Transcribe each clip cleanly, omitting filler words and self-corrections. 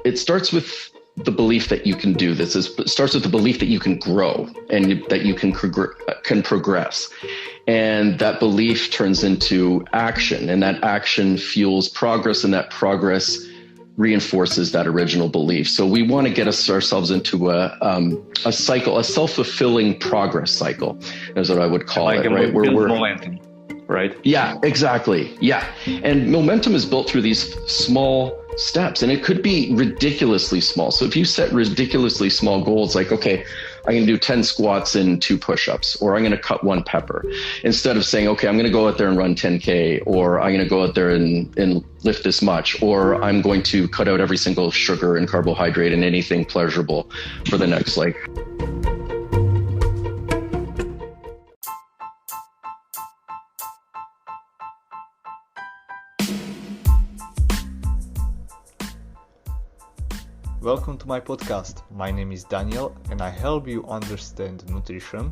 It starts with the belief that you can do this. It starts with the belief that you can grow and that you can progress. And that belief turns into action, and that action fuels progress, and that progress reinforces that original belief. So we want to get ourselves into a cycle, a self-fulfilling progress cycle, is what I would call it, right? Where we're momentum, right? Yeah, exactly. Yeah. And momentum is built through these small steps, and it could be ridiculously small. So if you set ridiculously small goals, like, okay, I'm going to do 10 squats and 2 push-ups, or I'm going to cut 1 pepper, instead of saying, okay, I'm going to go out there and run 10K, or I'm going to go out there and lift this much, or I'm going to cut out every single sugar and carbohydrate and anything pleasurable for the next, like, Welcome to my podcast. My name is Daniel and I help you understand nutrition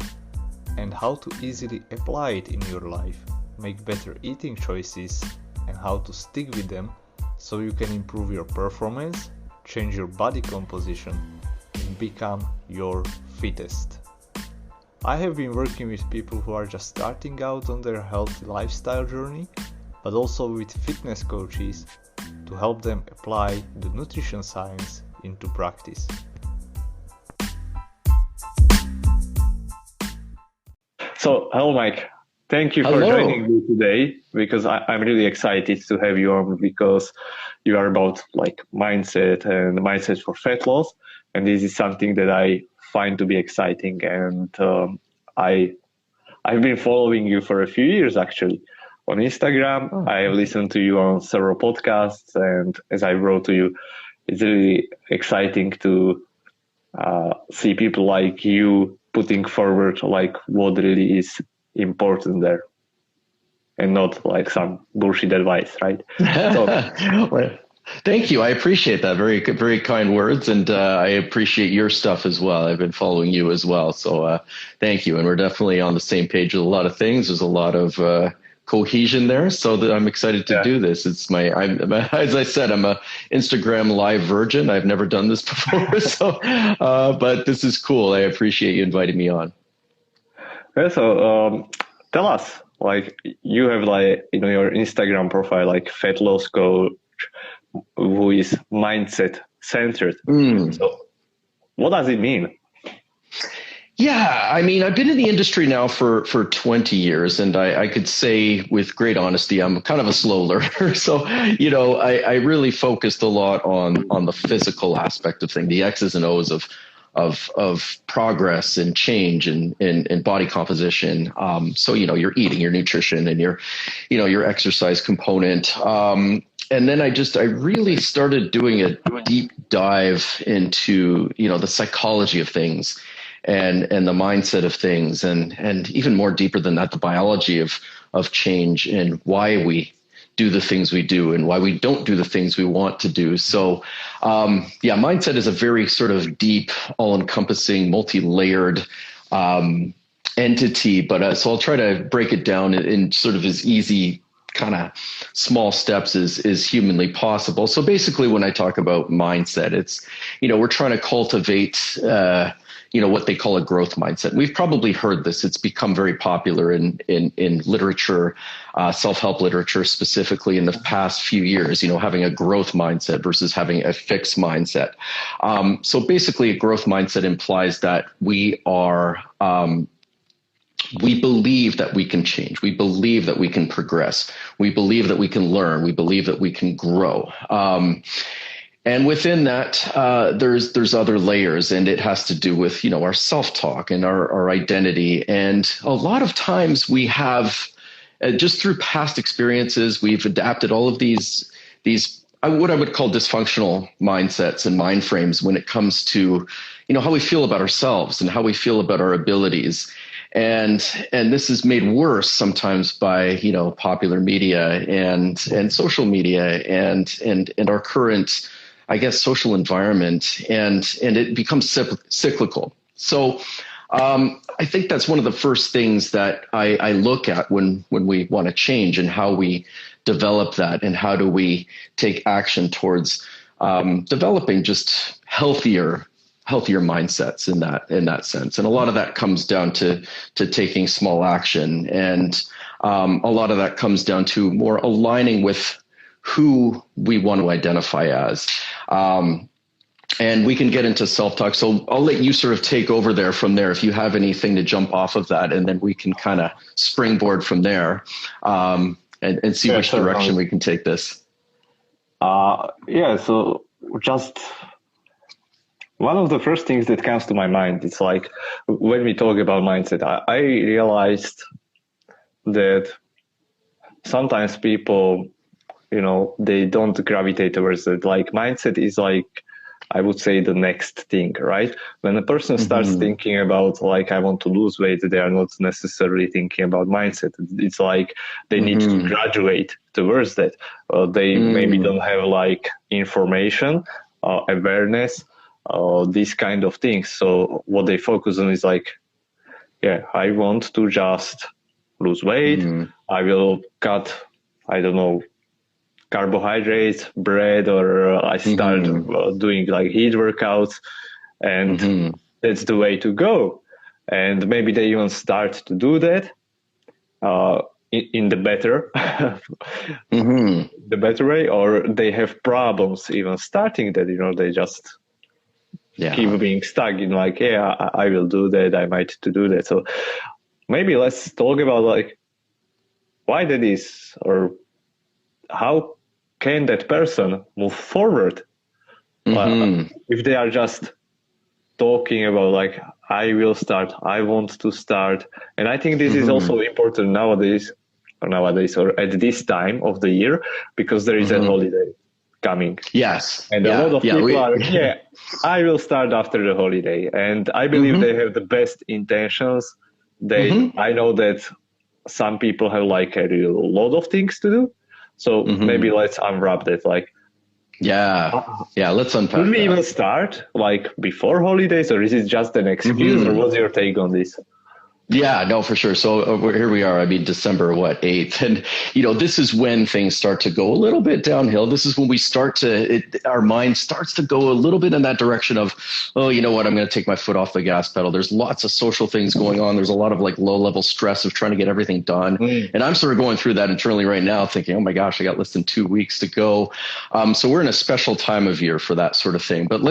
and how to easily apply it in your life, make better eating choices and how to stick with them so you can improve your performance, change your body composition and become your fittest. I have been working with people who are just starting out on their healthy lifestyle journey, but also with fitness coaches to help them apply the nutrition science into practice. So, hello, Mike. Thank you for joining me today, because I'm really excited to have you on, because you are about like mindset and mindset for fat loss. And this is something that I find to be exciting. And I've been following you for a few years, actually, on Instagram. I have listened to you on several podcasts. And as I wrote to you, it's really exciting to see people like you putting forward like what really is important there, and not like some bullshit advice, right? So, well, thank you. I appreciate that. Very, very kind words, and I appreciate your stuff as well. I've been following you as well, so thank you. And we're definitely on the same page with a lot of things. There's a lot of cohesion there, so that I'm excited to do this. It's as I said, I'm a Instagram live virgin. I've never done this before, so but this is cool. I appreciate you inviting me on. Yeah, so tell us, like, you have like, you know, your Instagram profile, like fat loss coach who is mindset centered. So what does it mean? Yeah, I mean, I've been in the industry now for 20 years, and I could say with great honesty, I'm kind of a slow learner. So, you know, I really focused a lot on the physical aspect of things, the X's and O's of progress and change and body composition. So, you know, your eating, your nutrition, and your exercise component. And then I really started doing a deep dive into, you know, the psychology of things. And the mindset of things, and even more deeper than that, the biology of change, and why we do the things we do and why we don't do the things we want to do. So, mindset is a very sort of deep, all-encompassing, multi-layered entity. But so I'll try to break it down in sort of as easy, kind of small steps as humanly possible. So basically, when I talk about mindset, it's, you know, we're trying to cultivate what they call a growth mindset. We've probably heard this. It's become very popular in literature, self-help literature, specifically in the past few years, you know, having a growth mindset versus having a fixed mindset. So basically, a growth mindset implies that we believe that we can change. We believe that we can progress. We believe that we can learn. We believe that we can grow. And within that, there's other layers, and it has to do with, you know, our self-talk and our identity. And a lot of times we have, just through past experiences, we've adapted all of these what I would call dysfunctional mindsets and mind frames when it comes to, you know, how we feel about ourselves and how we feel about our abilities. And this is made worse sometimes by, you know, popular media and social media and our current, I guess, social environment, and it becomes cyclical. So I think that's one of the first things that I look at when we want to change, and how we develop that, and how do we take action towards developing just healthier mindsets in that sense. And a lot of that comes down to taking small action. And a lot of that comes down to more aligning with who we want to identify as. And we can get into self-talk. So I'll let you sort of take over there from there if you have anything to jump off of that, and then we can kind of springboard from there and see which direction we can take this. So just one of the first things that comes to my mind, it's like when we talk about mindset, I realized that sometimes people, they don't gravitate towards it. Like mindset is like, I would say, the next thing, right? When a person starts thinking about like, I want to lose weight, they are not necessarily thinking about mindset. It's like they need to graduate towards that. They maybe don't have like information, awareness, these kind of things. So what they focus on is like, I want to just lose weight. I will cut, I don't know, carbohydrates, bread, or I start doing like HIIT workouts, and that's the way to go. And maybe they even start to do that in the better, the better way, or they have problems even starting that. They just keep being stuck in like, I will do that. I might to do that. So maybe let's talk about like why that is, or how can that person move forward if they are just talking about like, I will start, I want to start. And I think this is also important nowadays or at this time of the year, because there is a holiday coming. Yes. And a lot of people are, I will start after the holiday. And I believe they have the best intentions. I know that some people have like a lot of things to do. So maybe let's unwrap that. Like, let's unpack. Should we even start like before holidays, or is it just an excuse? Or what's your take on this? Yeah, no, for sure. So here we are. I mean, December 8th, and this is when things start to go a little bit downhill. This is when we our mind starts to go a little bit in that direction of, oh, you know what? I'm going to take my foot off the gas pedal. There's lots of social things going on. There's a lot of like low level stress of trying to get everything done, and I'm sort of going through that internally right now, thinking, oh my gosh, I got less than 2 weeks to go. So we're in a special time of year for that sort of thing. But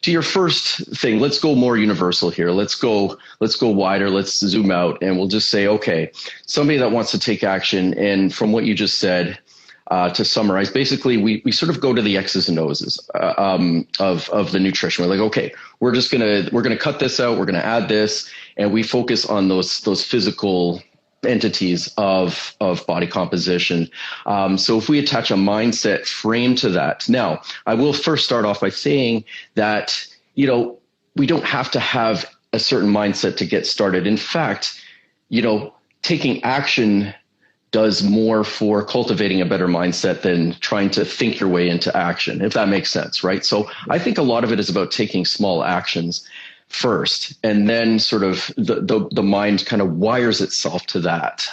to your first thing, let's go more universal here. Let's go wider. Let's zoom out, and we'll just say, okay, somebody that wants to take action. And from what you just said, to summarize, basically we sort of go to the X's and O's of the nutrition. We're like, okay, we're going to cut this out. We're going to add this. And we focus on those physical entities of body composition. So if we attach a mindset frame to that, now I will first start off by saying that, we don't have to have a certain mindset to get started. In fact, taking action does more for cultivating a better mindset than trying to think your way into action, if that makes sense, right? So I think a lot of it is about taking small actions first, and then sort of the mind kind of wires itself to that.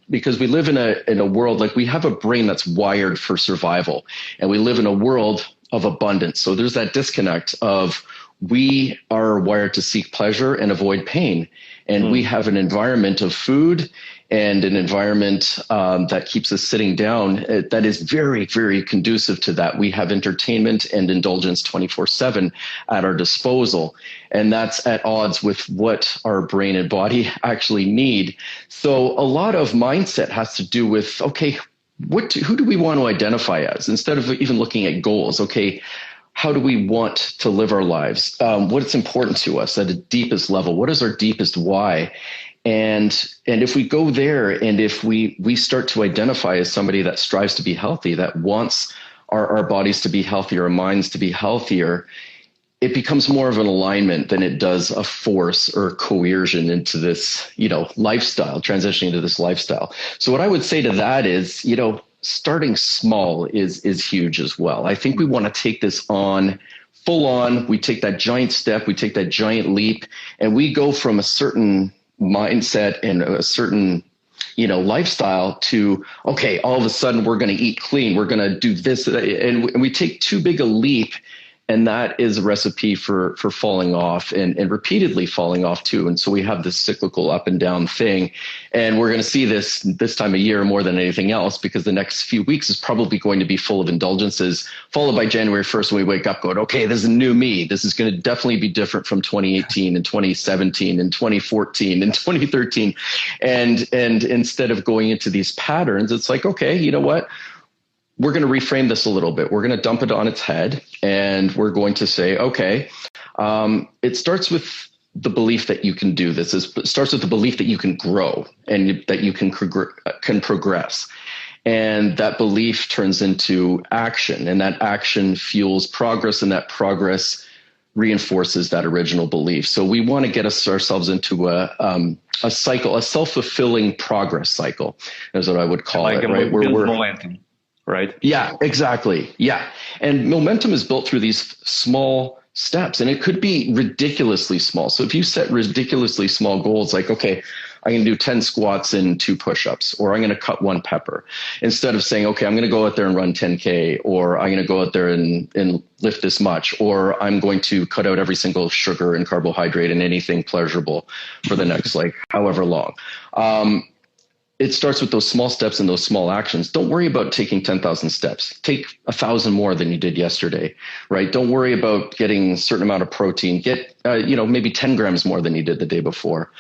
Because we live in a world, like we have a brain that's wired for survival, and we live in a world of abundance. So there's that disconnect of, we are wired to seek pleasure and avoid pain. And we have an environment of food and an environment that keeps us sitting down that is very, very conducive to that. We have entertainment and indulgence 24/7 at our disposal. And that's at odds with what our brain and body actually need. So a lot of mindset has to do with, okay, who do we want to identify as? Instead of even looking at goals, okay, how do we want to live our lives? What's important to us at a deepest level? What is our deepest why? And if we go there, and if we start to identify as somebody that strives to be healthy, that wants our bodies to be healthier, our minds to be healthier, it becomes more of an alignment than it does a force or coercion into this, lifestyle, transitioning to this lifestyle. So what I would say to that is, starting small is huge as well. I think we want to take this on full on. We take that giant step, we take that giant leap, and we go from a certain mindset and a certain lifestyle to, okay, all of a sudden we're going to eat clean. We're going to do this. And we take too big a leap. And that is a recipe for falling off and repeatedly falling off too. And so we have this cyclical up and down thing. And we're going to see this time of year more than anything else, because the next few weeks is probably going to be full of indulgences, followed by January 1st when we wake up going, okay, this is new me. This is going to definitely be different from 2018 and 2017 and 2014 and 2013. And instead of going into these patterns, it's like, okay, you know what? We're going to reframe this a little bit. We're going to dump it on its head, and we're going to say, okay, it starts with the belief that you can do this. It starts with the belief that you can grow and that you can progress. And that belief turns into action, and that action fuels progress, and that progress reinforces that original belief. So we want to get ourselves into a cycle, a self-fulfilling progress cycle, is what I would call it, right? Where we're momentum. Right? Yeah, exactly. Yeah. And momentum is built through these small steps, and it could be ridiculously small. So if you set ridiculously small goals, like, okay, I'm going to do 10 squats and 2 push-ups, or I'm going to cut 1 pepper, instead of saying, okay, I'm going to go out there and run 10K, or I'm going to go out there and lift this much, or I'm going to cut out every single sugar and carbohydrate and anything pleasurable for the next, like, however long. It starts with those small steps and those small actions. Don't worry about taking 10,000 steps. Take 1,000 more than you did yesterday, right? Don't worry about getting a certain amount of protein. Get, maybe 10 grams more than you did the day before.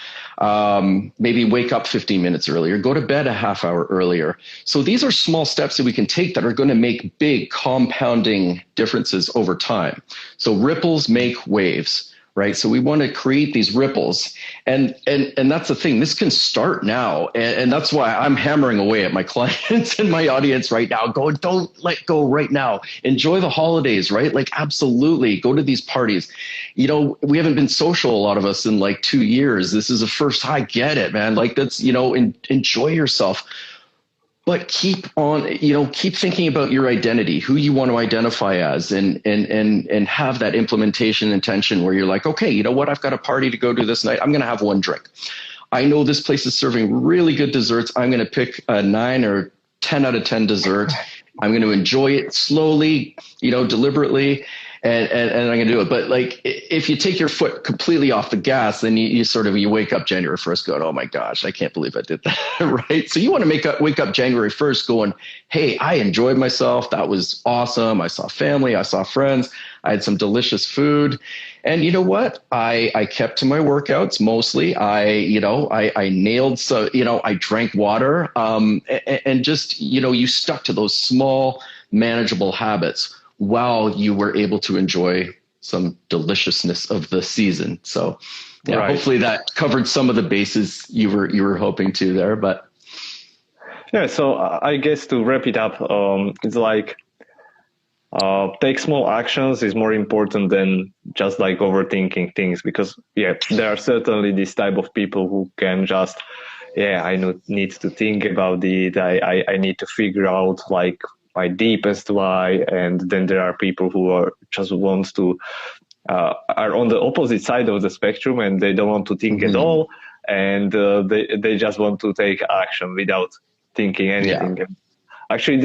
Maybe wake up 15 minutes earlier. Go to bed a half hour earlier. So these are small steps that we can take that are going to make big compounding differences over time. So ripples make waves. Right. So we want to create these ripples. And that's the thing. This can start now. And that's why I'm hammering away at my clients and my audience right now. Don't let go right now. Enjoy the holidays, right? Like, absolutely. Go to these parties. We haven't been social, a lot of us, in like 2 years. This is the first. I get it, man. Like, that's, enjoy yourself. But keep thinking about your identity, who you want to identify as, and have that implementation intention where you're like, okay, you know what? I've got a party to go to this night. I'm going to have 1 drink. I know this place is serving really good desserts. I'm going to pick a 9 or 10 out of 10 dessert. I'm going to enjoy it slowly, deliberately. And I'm going to do it. But like, if you take your foot completely off the gas, then you wake up January 1st going, oh my gosh, I can't believe I did that. Right. So you want to wake up January 1st going, hey, I enjoyed myself. That was awesome. I saw family. I saw friends. I had some delicious food. And you know what? I kept to my workouts mostly. I nailed, so, I drank water, and just, you stuck to those small, manageable habits while you were able to enjoy some deliciousness of the season. So yeah, right. Hopefully that covered some of the bases you were hoping to there, but. Yeah. So I guess to wrap it up, it's like, take small actions is more important than just like overthinking things, because there are certainly this type of people who can just, I need to think about it. I need to figure out like my deepest why. And then there are people who are on the opposite side of the spectrum, and they don't want to think at all. And they just want to take action without thinking anything. Yeah. Actually,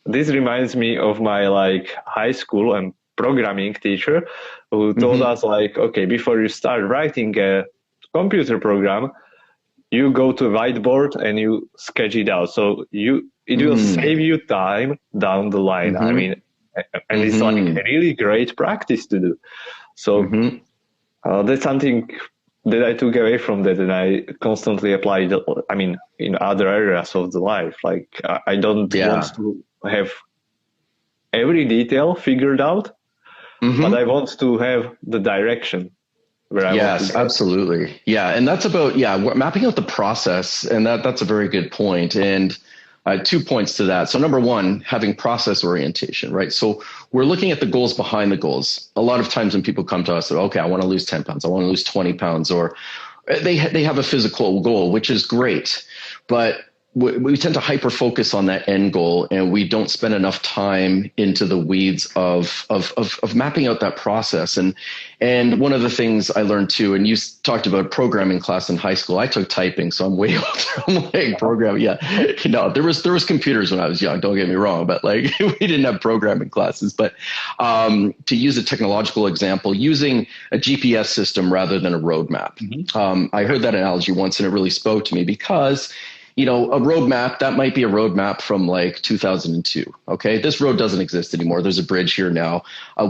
this reminds me of my like high school and programming teacher who told us like, okay, before you start writing a computer program, you go to a whiteboard and you sketch it out. So it will save you time down the line. I mean, and it's like a really great practice to do. So that's something that I took away from that, and I constantly applied. I mean, in other areas of the life, like I don't want to have every detail figured out, but I want to have the direction where I want to go. Absolutely. Yeah. And that's about, mapping out the process. And that's a very good point. And 2 points to that. So number one, having process orientation, right? So we're looking at the goals behind the goals. A lot of times when people come to us, okay, I want to lose 10 pounds. I want to lose 20 pounds, or they have a physical goal, which is great. But we tend to hyper focus on that end goal, and we don't spend enough time into the weeds of mapping out that process. And one of the things I learned too, and you talked about programming class in high school. I took typing, so I'm way older. I'm like programming. Yeah, there was computers when I was young. Don't get me wrong, but like we didn't have programming classes. But to use a technological example, using a GPS system rather than a roadmap. I heard that analogy once, and it really spoke to me because a roadmap, that might be a roadmap from like 2002. Okay. This road doesn't exist anymore. There's a bridge here now.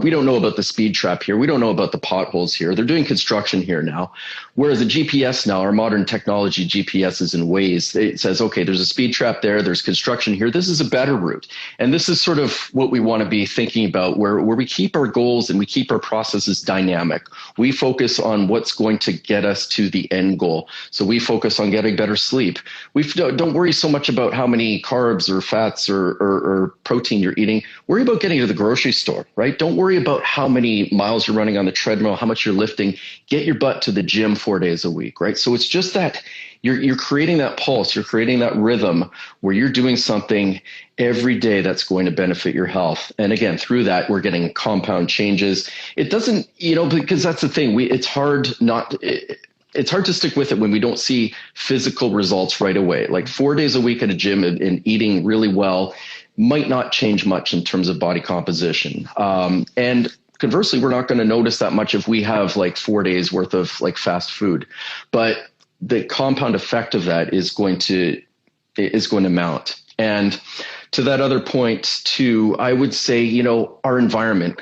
We don't know about the speed trap here. We don't know about the potholes here. They're doing construction here now. Whereas a GPS now, our modern technology, GPS is in Waze. It says, okay, there's a speed trap there. There's construction here. This is a better route. And this is sort of what we want to be thinking about, where we keep our goals and we keep our processes dynamic. We focus on what's going to get us to the end goal. So we focus on getting better sleep. Don't worry so much about how many carbs or fats or protein you're eating. Worry about getting to the grocery store, right? Don't worry about how many miles you're running on the treadmill, how much you're lifting. Get your butt to the gym 4 days a week, right? So it's just that you're creating that pulse, you're creating that rhythm where you're doing something every day that's going to benefit your health. And again, through that, we're getting compound changes. It doesn't, because that's the thing. It's hard to stick with it when we don't see physical results right away. Like 4 days a week at a gym and eating really well might not change much in terms of body composition. And conversely, we're not going to notice that much if we have like 4 days worth of like fast food. But the compound effect of that is going to mount. And to that other point too, I would say, our environment,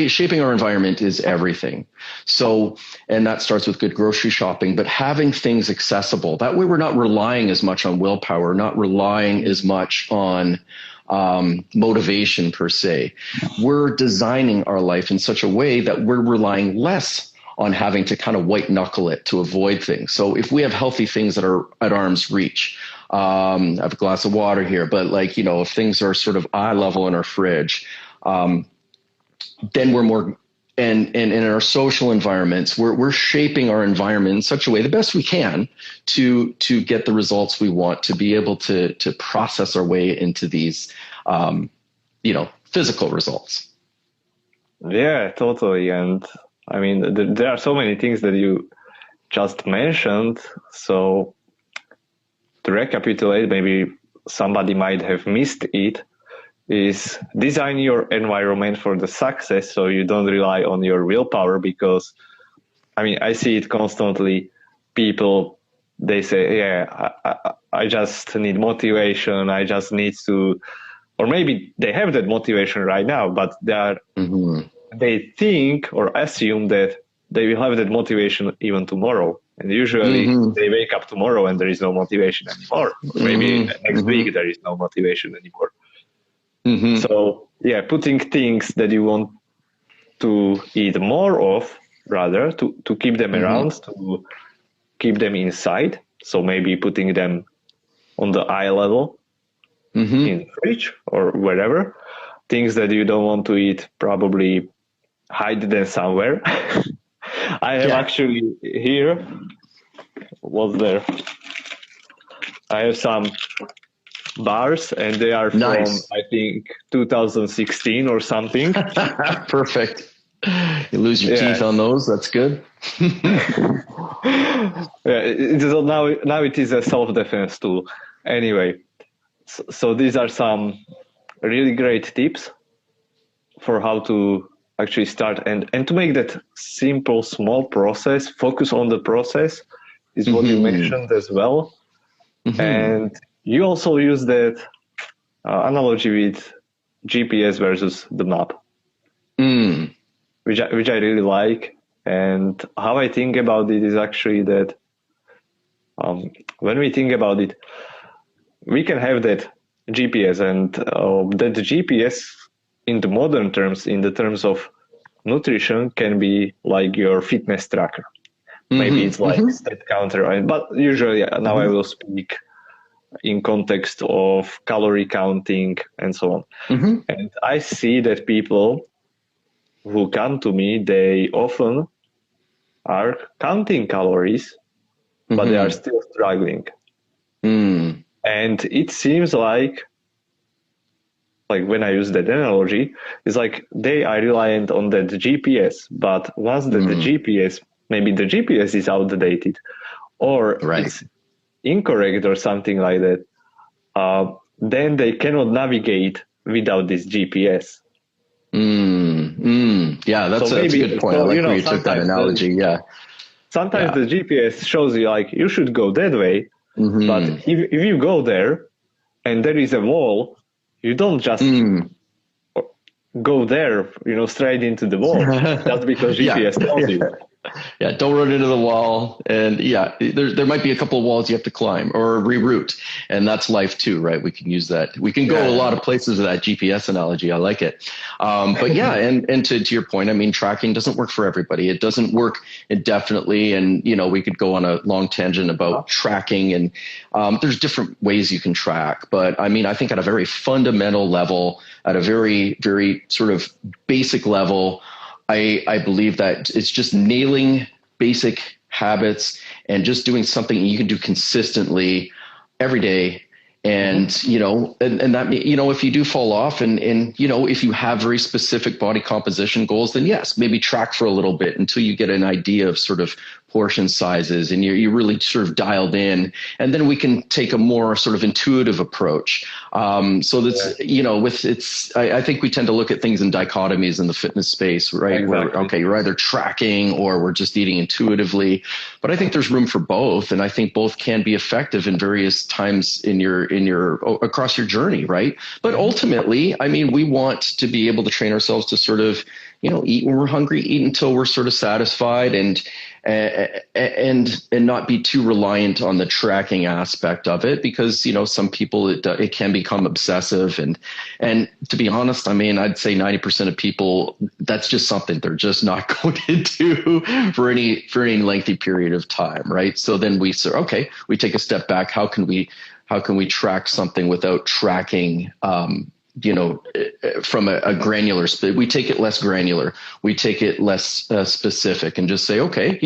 shaping our environment is everything. So, and that starts with good grocery shopping, but having things accessible. That way we're not relying as much on willpower, not relying as much on motivation per se. We're designing our life in such a way that we're relying less on having to kind of white knuckle it to avoid things. So if we have healthy things that are at arm's reach, I have a glass of water here, but if things are sort of eye level in our fridge, then we're more, and in our social environments, we're shaping our environment in such a way, the best we can, to get the results we want, to be able to process our way into these, physical results. Yeah, totally. And I mean, there are so many things that you just mentioned. So to recapitulate, maybe somebody might have missed it, is design your environment for the success so you don't rely on your willpower. Because, I see it constantly. People, they say, yeah, I just need motivation. I just need to, or maybe they have that motivation right now, but they think or assume that they will have that motivation even tomorrow. And usually they wake up tomorrow and there is no motivation anymore. Maybe next week there is no motivation anymore. So yeah, putting things that you want to eat more of, rather, to keep them around, to keep them inside. So maybe putting them on the eye level in the fridge or wherever. Things that you don't want to eat, probably hide them somewhere. I have actually here, what's there? I have some bars and they are from, I think, 2016 or something. Perfect. You lose your teeth on those. That's good. Now it is a self-defense tool. Anyway, so these are some really great tips for how to actually start and to make that simple, small process, focus on the process is what you mentioned as well. And you also use that analogy with GPS versus the map, which I really like. And how I think about it is actually that when we think about it, we can have that GPS, and that GPS in the modern terms, in the terms of nutrition, can be like your fitness tracker. Maybe it's like step counter, but usually now I will speak in context of calorie counting and so on. And I see that people who come to me, they often are counting calories, but they are still struggling. And it seems like when I use that analogy, it's like they are reliant on that GPS, but once that the GPS, maybe the GPS is outdated or Right. it's incorrect or something like that, then they cannot navigate without this GPS. Yeah, that's a good point. I like where you took that analogy. Sometimes the GPS shows you like you should go that way, but if you go there and there is a wall, you don't just go there, straight into the wall just because GPS tells you. Yeah, don't run into the wall. And there might be a couple of walls you have to climb or reroute. And that's life too, right? We can use that. We can go a lot of places with that GPS analogy. I like it. But yeah, and to your point, I mean, tracking doesn't work for everybody. It doesn't work indefinitely. And, we could go on a long tangent about tracking, and there's different ways you can track. But I mean, I think at a very fundamental level, at a very, very sort of basic level, I believe that it's just nailing basic habits and just doing something you can do consistently every day. And, and that, if you do fall off and, if you have very specific body composition goals, then yes, maybe track for a little bit until you get an idea of sort of portion sizes and you're really sort of dialed in. And then we can take a more sort of intuitive approach. So that's, I think we tend to look at things in dichotomies in the fitness space, right? Exactly. Where, you're either tracking or we're just eating intuitively. But I think there's room for both. And I think both can be effective in various times in your across your journey, right? But ultimately, I mean, we want to be able to train ourselves to sort of, eat when we're hungry, eat until we're sort of satisfied, and not be too reliant on the tracking aspect of it, because some people it can become obsessive, and to be honest, I mean, I'd say 90% of people, that's just something they're just not going to do for any lengthy period of time, right? So then we take a step back. How can we track something without tracking from a granular split? We take it less granular. We take it less specific and just say, okay,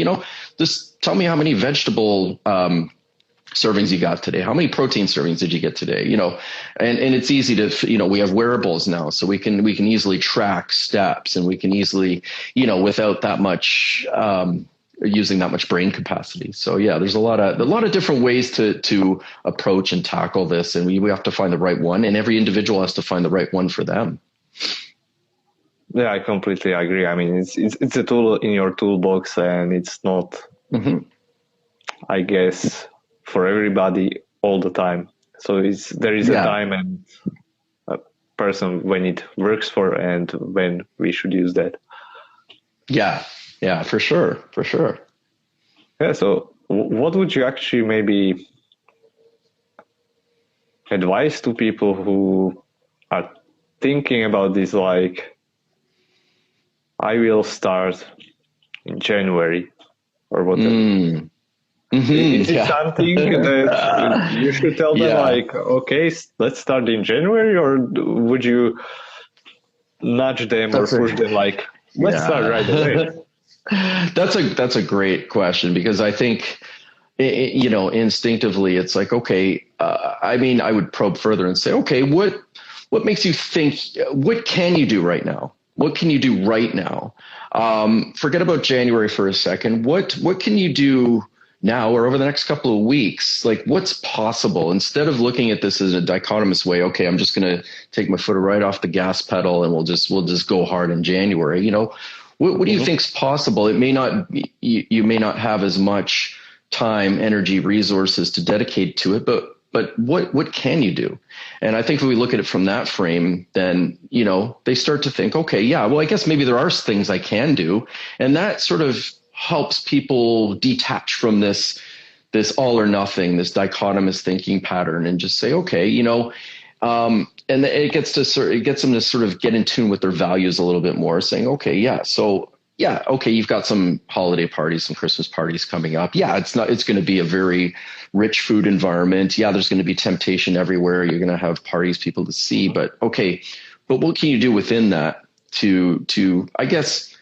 just tell me how many vegetable servings you got today. How many protein servings did you get today? And it's easy to, we have wearables now, so we can easily track steps, and we can easily, without that much, using that much brain capacity. So yeah, there's a lot of different ways to approach and tackle this, and we have to find the right one, and every individual has to find the right one for them. Yeah, I completely agree. I mean, it's a tool in your toolbox, and it's not, I guess, for everybody all the time. So there is a time and a person when it works for, and when we should use that. Yeah, for sure. Yeah, so what would you actually maybe advise to people who are thinking about this, like, I will start in January or whatever? Is it something that you should tell them, like, okay, let's start in January, or would you nudge them or push them, like, let's start right away? That's a great question, because I think, instinctively it's like, okay, I mean, I would probe further and say, okay, what makes you think, what can you do right now? What can you do right now? Forget about January for a second. What can you do now or over the next couple of weeks? Like, what's possible? Instead of looking at this as a dichotomous way, okay, I'm just going to take my foot right off the gas pedal and we'll just go hard in January. What do you think's possible? It may not, you may not have as much time, energy, resources to dedicate to it, but what can you do? And I think if we look at it from that frame, then, they start to think, okay, yeah, well, I guess maybe there are things I can do. And that sort of helps people detach from this all or nothing, this dichotomous thinking pattern, and just say, okay, and it gets them to sort of get in tune with their values a little bit more, saying, okay, okay, you've got some holiday parties, some Christmas parties coming up. Yeah, it's going to be a very rich food environment. Yeah, there's going to be temptation everywhere. You're going to have parties, people to see, but what can you do within that to, I guess,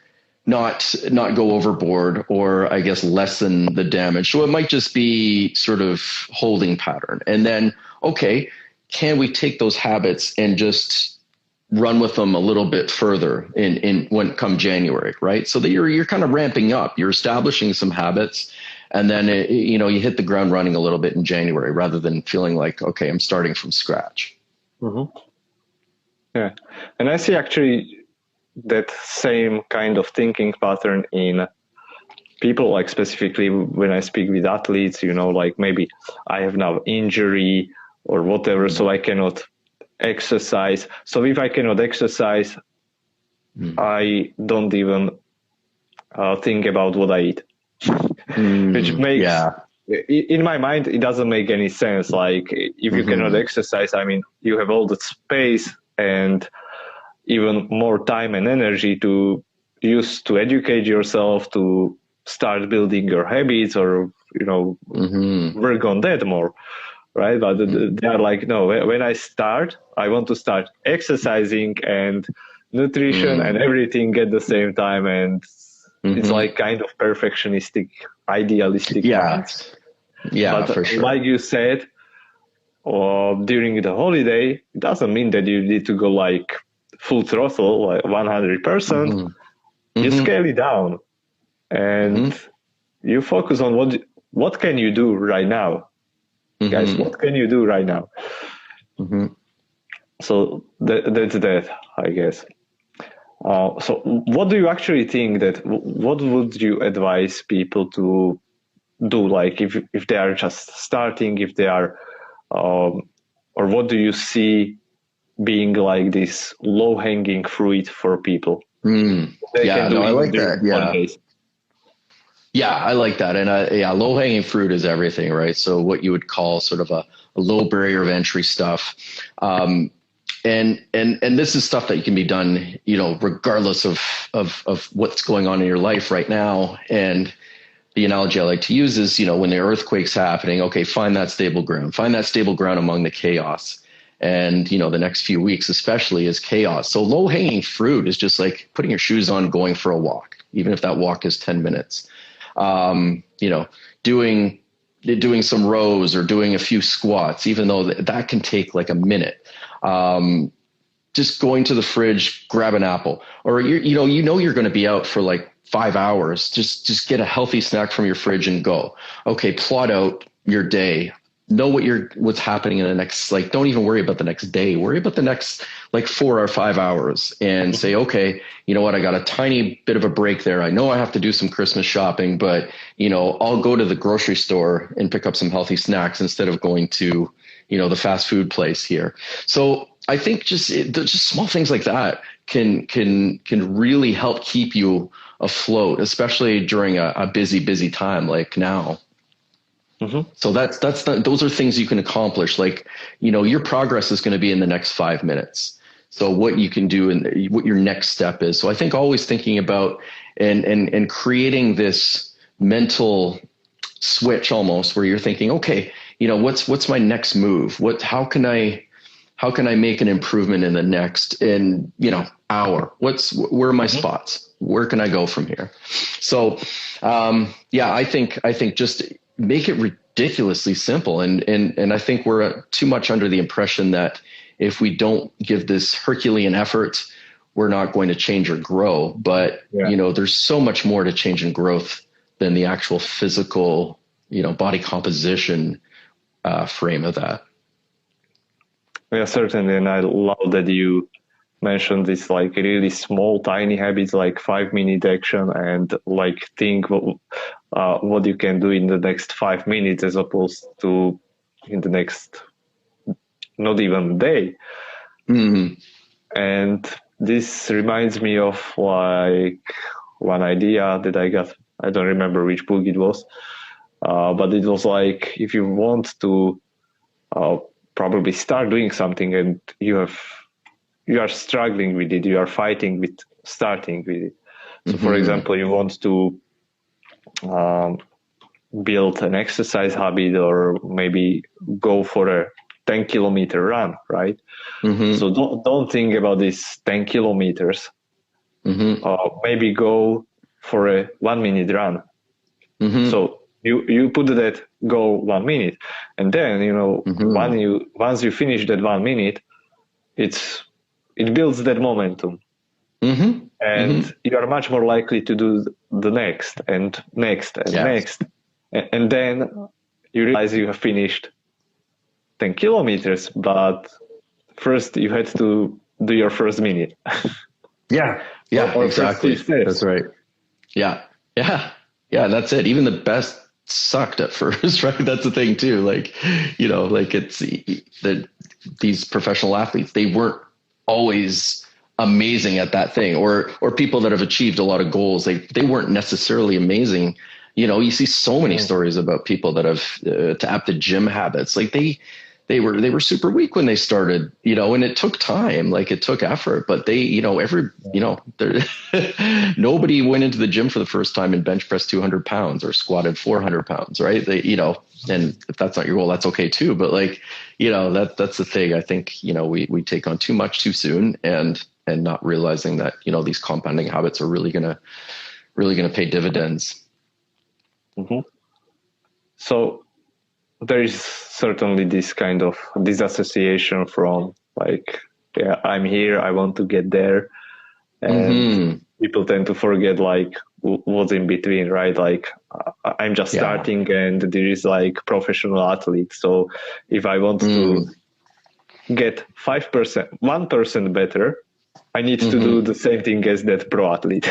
not go overboard, or I guess lessen the damage. So it might just be sort of holding pattern. And then, okay, can we take those habits and just run with them a little bit further in when come January, right? So that you're kind of ramping up, you're establishing some habits, and then you hit the ground running a little bit in January rather than feeling like, okay, I'm starting from scratch. Mm-hmm. Yeah, and I see actually that same kind of thinking pattern in people, like specifically when I speak with athletes, like maybe I have now injury or whatever, so I cannot exercise. So if I cannot exercise, I don't even think about what I eat, which makes, in my mind, it doesn't make any sense. Like if you cannot exercise, I mean, you have all the space and even more time and energy to use to educate yourself, to start building your habits, or work on that more, right? But they are like, no, when I start, I want to start exercising and nutrition and everything at the same time, and it's like kind of perfectionistic, idealistic plans. But for sure. Like you said, during the holiday, it doesn't mean that you need to go like full throttle, like 100%. You scale it down, and you focus on what can you do right now, guys. What can you do right now? So that's that, I guess. So what do you actually think what would you advise people to do, like if they are just starting, if they are or what do you see being like this low-hanging fruit for people? I like that. I like that. And low-hanging fruit is everything, right? So what you would call sort of a low barrier of entry stuff. And this is stuff that can be done, regardless of what's going on in your life right now. And the analogy I like to use is, when the earthquake's happening, okay, find that stable ground among the chaos. And, the next few weeks, especially, is chaos. So low hanging fruit is just like putting your shoes on, going for a walk, even if that walk is 10 minutes, doing some rows or doing a few squats, even though that can take like a minute. Just going to the fridge, grab an apple, or you're going to be out for like 5 hours. Just get a healthy snack from your fridge and go. Okay, plot out your day. Know what's happening in the next, like, don't even worry about the next day. Worry about the next like 4 or 5 hours, and say, okay, you know what? I got a tiny bit of a break there. I know I have to do some Christmas shopping, but I'll go to the grocery store and pick up some healthy snacks instead of going to, the fast food place here. So I think just small things like that can really help keep you afloat, especially during a busy time like now. So those are things you can accomplish. Like, your progress is going to be in the next 5 minutes. So what you can do and what your next step is. So I think always thinking about and creating this mental switch almost where you're thinking, okay, what's my next move? How can I make an improvement in the next hour? Where are my spots? Where can I go from here? So, I think just make it ridiculously simple. And I think we're too much under the impression that if we don't give this Herculean effort, we're not going to change or grow. But, there's so much more to change and growth than the actual physical, body composition frame of that. Yeah, certainly. And I love that you mentioned this like really small, tiny habits, like 5-minute action, and like think what you can do in the next 5 minutes as opposed to in the next, not even day. And this reminds me of like one idea that I got. I don't remember which book it was, but it was like, if you want to probably start doing something and you are struggling with it, you are fighting with starting with it. So for example, you want to build an exercise habit, or maybe go for a 10-kilometer run, right? So don't think about these 10 kilometers. Maybe go for a 1 minute run. So you put that goal 1 minute, and then once you finish that 1 minute, it builds that momentum, and you are much more likely to do the next and next and next, and then you realize you have finished 10 kilometers, but first you had to do your first minute. Or Exactly. That's right. Yeah. That's it. Even the best sucked at first, right? That's the thing too. Like, it's these professional athletes, they weren't always amazing at that thing, or people that have achieved a lot of goals, they weren't necessarily amazing. You see so many stories about people that have tapped the gym habits. Like they were super weak when they started, and it took time, like it took effort, but nobody went into the gym for the first time and bench pressed 200 pounds or squatted 400 pounds. Right. And if that's not your goal, that's okay too. But that's the thing. I think, we take on too much too soon and not realizing that, these compounding habits are really going to pay dividends. So there is certainly this kind of disassociation from I'm here, I want to get there. And people tend to forget what's in between, right? I'm just starting and there is professional athletes. So if I want to get 5%, 1% better, I need to do the same thing as that pro athlete.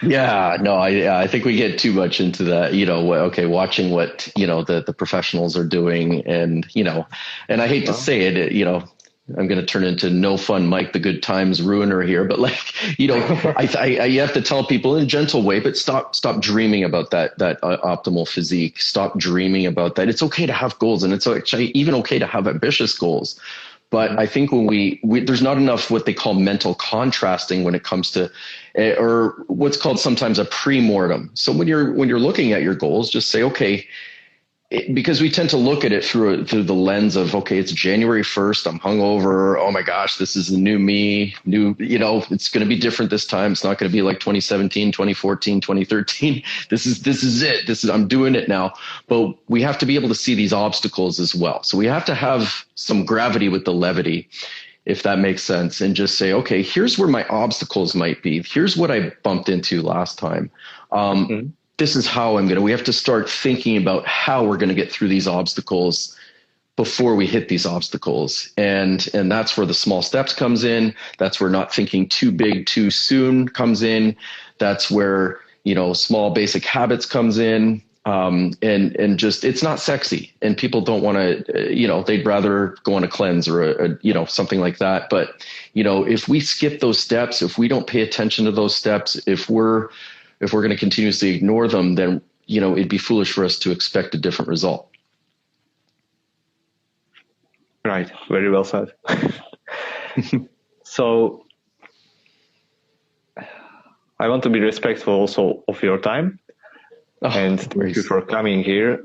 I think we get too much into that, watching what, the professionals are doing. And I hate to say it, I'm going to turn into no fun Mike, the good times ruiner here. But I have to tell people in a gentle way, but stop dreaming about that optimal physique. Stop dreaming about that. It's okay to have goals, and it's actually even okay to have ambitious goals. But I think when there's not enough what they call mental contrasting when it comes to, or what's called sometimes a pre-mortem. So when you're looking at your goals, just say, okay, because we tend to look at it through the lens of, okay, it's January 1st. I'm hungover. Oh my gosh, this is the new me. It's going to be different this time. It's not going to be like 2017, 2014, 2013. This is it. I'm doing it now. But we have to be able to see these obstacles as well. So we have to have some gravity with the levity, if that makes sense, and just say, okay, here's where my obstacles might be. Here's what I bumped into last time. This is how we have to start thinking about how we're going to get through these obstacles before we hit these obstacles. And that's where the small steps comes in. That's where not thinking too big too soon comes in. That's where, small basic habits comes in. And just, it's not sexy, and people don't want to, they'd rather go on a cleanse or something like that. But, if we skip those steps, if we don't pay attention to those steps, if we're going to continuously ignore them, then, it'd be foolish for us to expect a different result. Right. Very well said. So I want to be respectful also of your time. And thank you for coming here.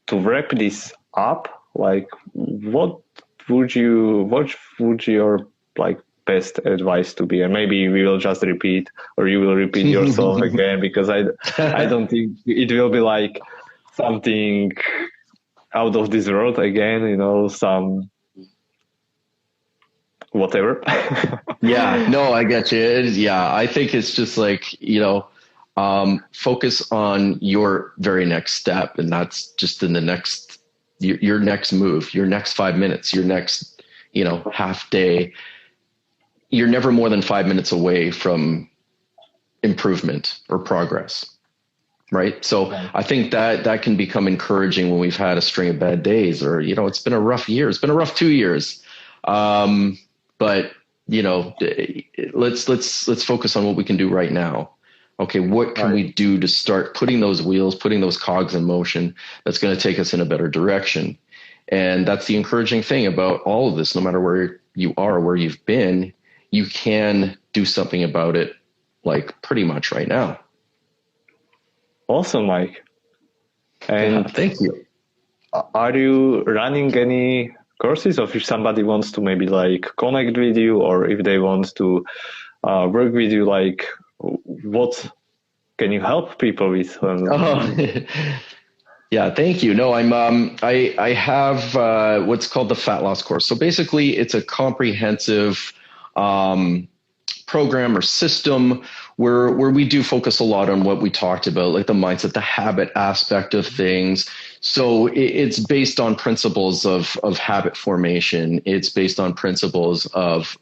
To wrap this up, what would your best advice to be? And maybe we will just repeat, or you will repeat yourself again, because I don't think it will be something out of this world again, some whatever. I get you. I think it's just focus on your very next step. And that's just in your next move, your next 5 minutes, your next, half day. You're never more than 5 minutes away from improvement or progress. Right. So I think that can become encouraging when we've had a string of bad days, or, it's been a rough year. It's been a rough 2 years. But let's focus on what we can do right now. Okay, what can we do to start putting those cogs in motion that's going to take us in a better direction? And that's the encouraging thing about all of this. No matter where you are, where you've been, you can do something about it, pretty much right now. Awesome, Mike. And thank you. Are you running any courses, or if somebody wants to maybe connect with you, or if they want to work with you, can you help people with? Oh, yeah, thank you. No, I have what's called the fat loss course. So basically, it's a comprehensive program or system where we do focus a lot on what we talked about, like the mindset, the habit aspect of things. So it's based on principles of habit formation. It's based on principles of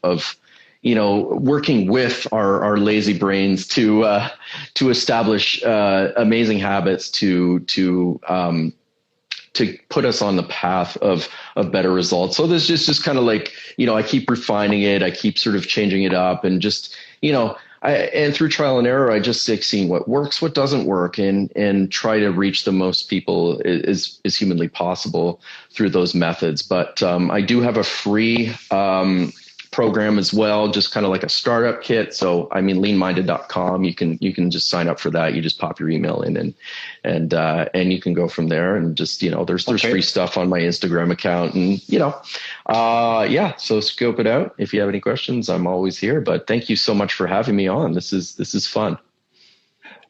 working with our lazy brains to establish amazing habits to put us on the path of better results. So this is just kind of like, I keep refining it. I keep sort of changing it up and just, and through trial and error, I just like seeing what works, what doesn't work, and try to reach the most people as humanly possible through those methods. But I do have a free program as well, just kind of like a startup kit. So leanminded.com, you can just sign up for that. You just pop your email in and you can go from there, and just, there's free stuff on my Instagram account, and so scope it out. If you have any questions, I'm always here, but thank you so much for having me on. This is fun.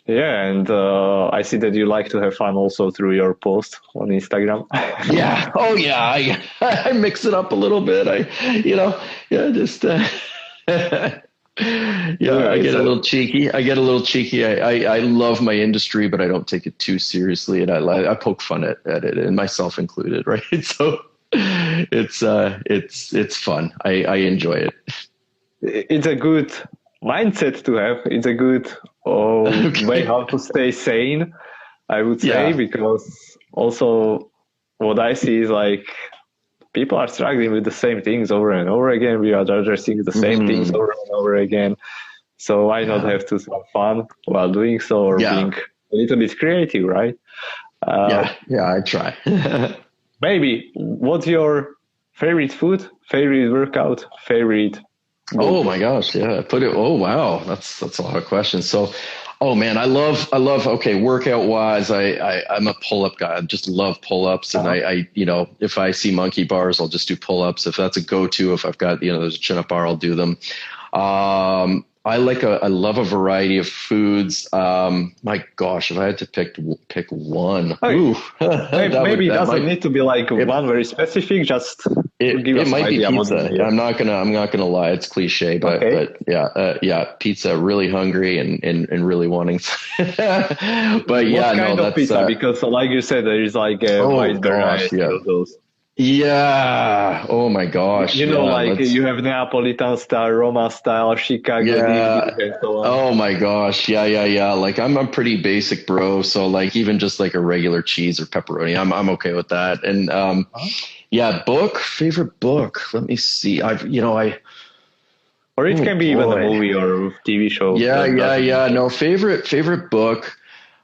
Yeah, and I see that you like to have fun also through your post on Instagram. Yeah. Oh, yeah. I mix it up a little bit. I get a little cheeky. I love my industry, but I don't take it too seriously, and I poke fun at it, and myself included, right? So it's fun. I enjoy it. It's a good mindset to have. It's a good way how to stay sane, I would say, because also what I see is like people are struggling with the same things over and over again. We are addressing the same things over and over again. So why not have to have fun while doing so, or being a little bit creative, right? I try. Maybe what's your favorite food, favorite workout, favorite book? Oh my gosh, yeah. Oh wow, that's a lot of questions. So, oh man, I love. Okay, workout wise, I'm a pull up guy. I just love pull ups, and I if I see monkey bars, I'll just do pull ups. If that's a go to, if I've got there's a chin up bar, I'll do them. I love a variety of foods. My gosh, if I had to pick one, maybe it doesn't need to be like one very specific. Just it might be pizza. I'm not gonna lie. It's cliche, but pizza. Really hungry and really wanting. But what kind of pizza? Because like you said, there is like a wide variety of those. Yeah. Oh my gosh. You have Neapolitan style, Roma style, Chicago. And so on. Oh my gosh. Yeah. Like I'm a pretty basic bro. So like even just like a regular cheese or pepperoni, I'm okay with that. And favorite book. Let me see. Or it can be even a movie or a TV show. Yeah. No, favorite book.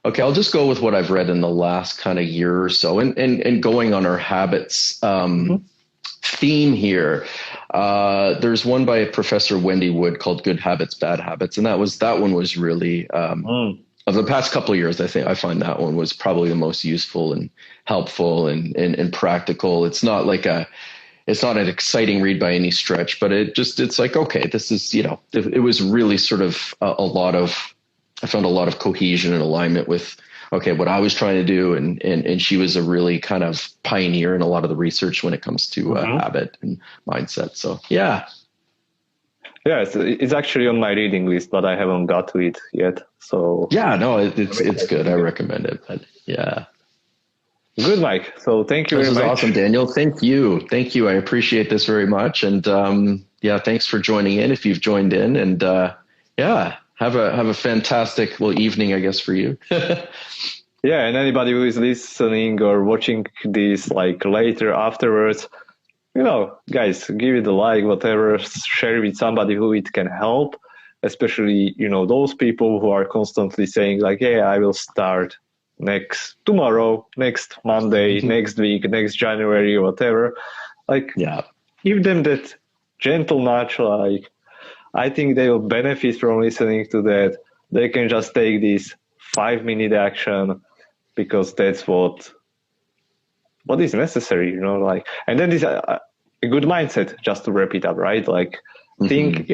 Okay, I'll just go with what I've read in the last kind of year or so, and going on our habits theme here. There's one by Professor Wendy Wood called "Good Habits, Bad Habits," and that one was really of the past couple of years. I find that one was probably the most useful and helpful and practical. It's not an exciting read by any stretch, but it's like, okay, this is it was really sort of I found a lot of cohesion and alignment with, what I was trying to do. And she was a really kind of pioneer in a lot of the research when it comes to habit and mindset. So, yeah. Yeah, it's actually on my reading list, but I haven't got to it yet. So it's good. I recommend it. But yeah. Good, Mike. So thank you very much. This is awesome, Daniel. Thank you. I appreciate this very much. And thanks for joining in if you've joined in. And Have a fantastic evening, I guess, for you. Yeah, and anybody who is listening or watching this like later afterwards, guys, give it a like, whatever, share with somebody who it can help, especially those people who are constantly saying like, "Hey, I will start tomorrow, next Monday, next week, next January, whatever." Like, give them that gentle nudge, like. I think they will benefit from listening to that. They can just take this 5-minute action because that's what is necessary, and then this a good mindset, just to wrap it up, right? Like think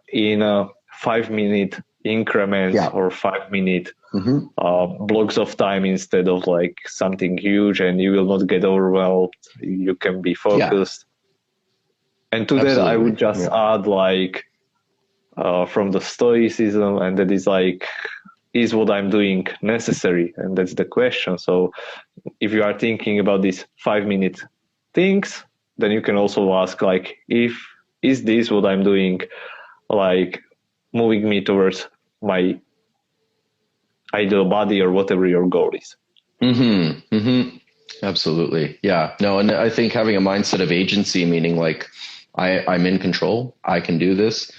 in a 5-minute increments or 5-minute blocks of time instead of like something huge, and you will not get overwhelmed. You can be focused. And to that, I would just add like from the Stoicism, and that is like, is what I'm doing necessary? And that's the question. So if you are thinking about these 5-minute things, then you can also ask like, is this what I'm doing, like moving me towards my ideal body or whatever your goal is. Absolutely. Yeah. No, and I think having a mindset of agency, meaning like I'm in control, I can do this,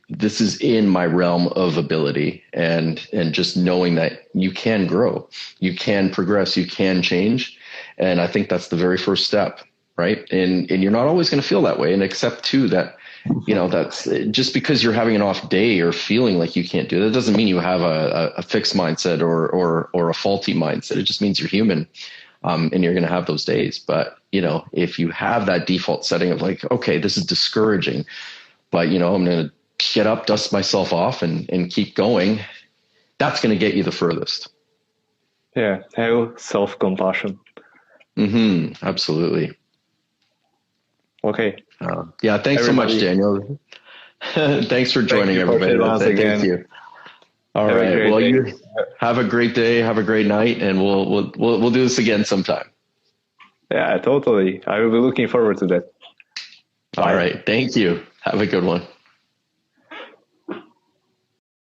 this is in my realm of ability, and just knowing that you can grow, you can progress, you can change. And I think that's the very first step, right? And you're not always going to feel that way, and accept too that, that's just because you're having an off day or feeling like you can't do that doesn't mean you have a fixed mindset or a faulty mindset. It just means you're human, and you're going to have those days. But, if you have that default setting of like, okay, this is discouraging, but, I'm going to get up, dust myself off and keep going, that's going to get you the furthest. Yeah. Have self-compassion. Absolutely. Okay. Thanks so much, Daniel. Thanks for joining, everybody. Thank you. All right. Well, you have a great day. Have a great night, and we'll do this again sometime. Yeah, totally. I will be looking forward to that. Bye. All right. Thank you. Have a good one.